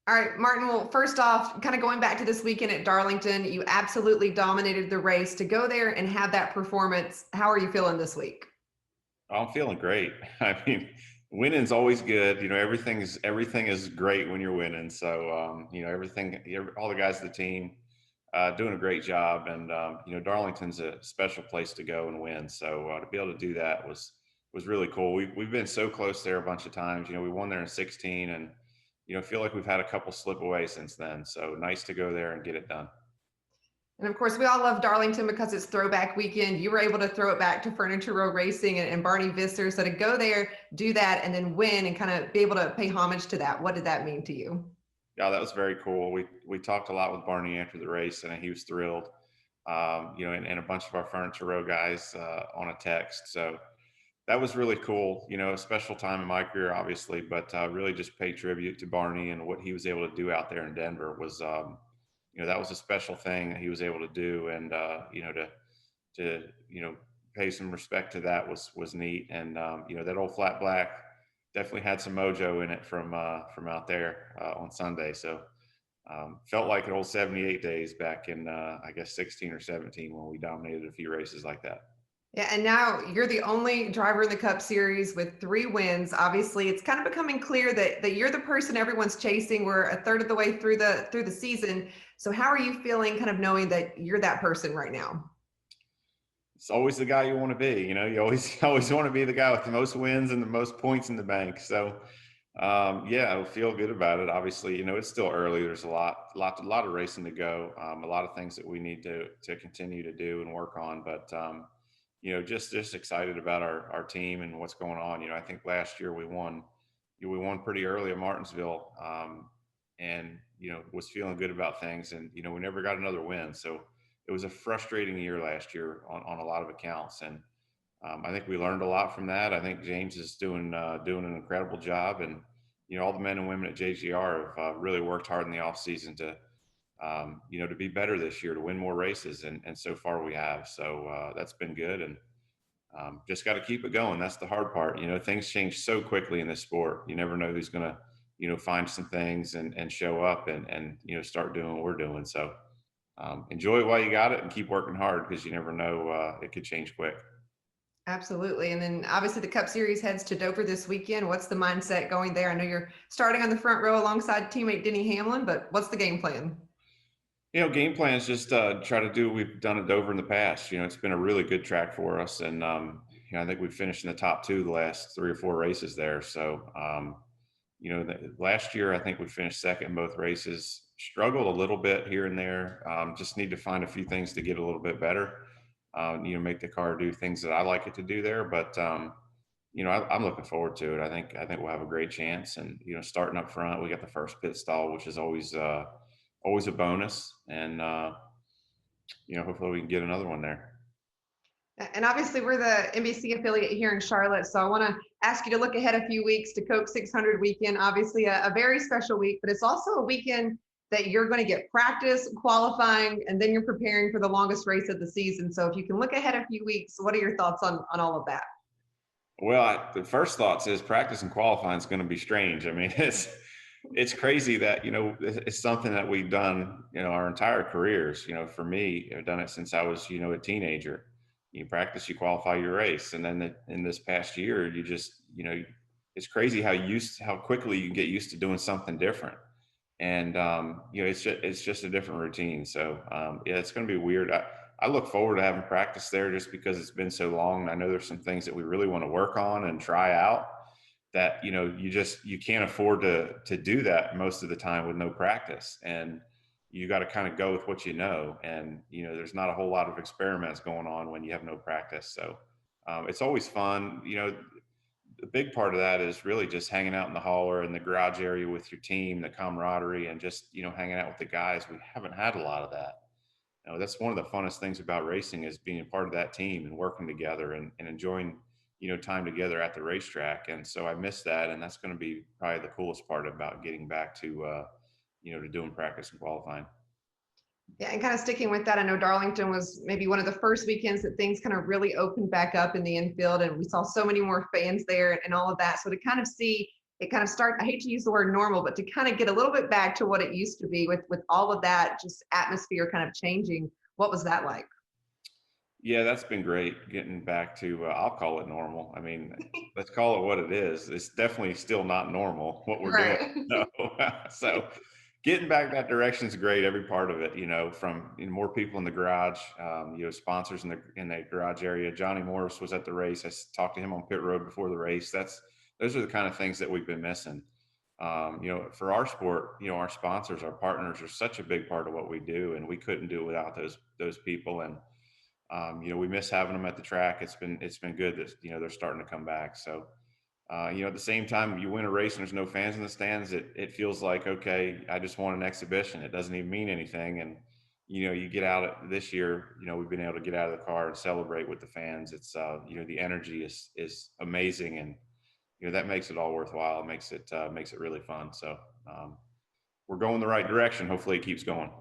All right, Martin. Well, first off, kind of going back to this weekend at Darlington, you absolutely dominated the race. To go there and have that performance, how are you feeling this week? I'm feeling great. I mean, winning's always good. Everything is great when you're winning. So all the guys of the team doing a great job, and Darlington's a special place to go and win. So to be able to do that was really cool. We've been so close there a bunch of times. We won there in 16, and feel like we've had a couple slip away since then. So nice to go there and get it done. And of course, we all love Darlington because it's throwback weekend. You were able to throw it back to Furniture Row Racing and Barney Visser. So to go there, do that, and then win and kind of be able to pay homage to that, what did that mean to you? Yeah, that was very cool. We talked a lot with Barney after the race, and he was thrilled. And a bunch of our Furniture Row guys on a text. So that was really cool. A special time in my career, obviously, but really just pay tribute to Barney and what he was able to do out there in Denver was, that was a special thing that he was able to do, and to pay some respect to that was neat. And that old flat black definitely had some mojo in it from out there on Sunday. So felt like an old 78 days back in I guess 16 or 17 when we dominated a few races like that. Yeah, and now you're the only driver in the Cup Series with 3 wins. Obviously, it's kind of becoming clear that you're the person everyone's chasing. We're a third of the way through the season. So how are you feeling kind of knowing that you're that person right now? It's always the guy you want to be. You always always want to be the guy with the most wins and the most points in the bank. So yeah, I feel good about it. Obviously, it's still early. There's a lot of racing to go. A lot of things that we need to continue to do and work on. But just excited about our team and what's going on. I think last year we won pretty early at Martinsville, and was feeling good about things. And we never got another win. So it was a frustrating year last year on a lot of accounts. And I think we learned a lot from that. I think James is doing an incredible job, and all the men and women at JGR have really worked hard in the off season to be better this year, to win more races, and so far we have. So that's been good, and just got to keep it going. That's the hard part. Things change so quickly in this sport. You never know who's gonna find some things and show up and start doing what we're doing. So enjoy it while you got it, and keep working hard, because you never know, it could change quick. Absolutely. And then obviously the Cup Series heads to Dover this weekend. What's the mindset going there? I know you're starting on the front row alongside teammate Denny Hamlin, but what's the game plan? Game plan is just try to do what we've done at Dover in the past. It's been a really good track for us, and I think we've finished in the top two the last 3 or 4 races there. So last year I think we finished second in both races. Struggled a little bit here and there. Just need to find a few things to get a little bit better. Make the car do things that I like it to do there. But I'm looking forward to it. I think we'll have a great chance. And starting up front, we got the first pit stall, which is always a bonus. And hopefully we can get another one there. And obviously, we're the NBC affiliate here in Charlotte. So I want to ask you to look ahead a few weeks to Coke 600 weekend. Obviously, a very special week, but it's also a weekend that you're going to get practice, qualifying, and then you're preparing for the longest race of the season. So if you can look ahead a few weeks, what are your thoughts on all of that? Well, the first thoughts is practice and qualifying is going to be strange. I mean, it's crazy that it's something that we've done our entire careers. For me, I've done it since I was a teenager. You practice, you qualify, your race, and then in this past year, you just it's crazy how quickly you can get used to doing something different. And it's just a different routine. So yeah, it's going to be weird. I look forward to having practice there, just because it's been so long. And I know there's some things that we really want to work on and try out that you can't afford to do that most of the time with no practice. And you got to kind of go with what and there's not a whole lot of experiments going on when you have no practice. So it's always fun. The big part of that is really just hanging out in the hauler in the garage area with your team, the camaraderie, and just hanging out with the guys. We haven't had a lot of that. That's one of the funnest things about racing, is being a part of that team and working together and enjoying time together at the racetrack. And so I miss that, and that's going to be probably the coolest part about getting back to doing practice and qualifying. Yeah, and kind of sticking with that, I know Darlington was maybe one of the first weekends that things kind of really opened back up in the infield, and we saw so many more fans there and all of that. So to kind of see it kind of I hate to use the word normal, but to kind of get a little bit back to what it used to be with all of that just atmosphere kind of changing. What was that like? Yeah, that's been great getting back to, I'll call it normal. I mean, let's call it what it is. It's definitely still not normal what we're doing. Right. So, so getting back that direction is great. Every part of it, from more people in the garage, sponsors in the garage area. Johnny Morris was at the race. Talked to him on pit road before the race. Those are the kind of things that we've been missing. For our sport, our sponsors, our partners are such a big part of what we do, and we couldn't do it without those people. And we miss having them at the track. It's been good that they're starting to come back. So at the same time, you win a race and there's no fans in the stands, it feels like, okay, I just won an exhibition. It doesn't even mean anything. And you get out this year. We've been able to get out of the car and celebrate with the fans. It's the energy is amazing, and that makes it all worthwhile. It makes it really fun. So we're going the right direction. Hopefully, it keeps going.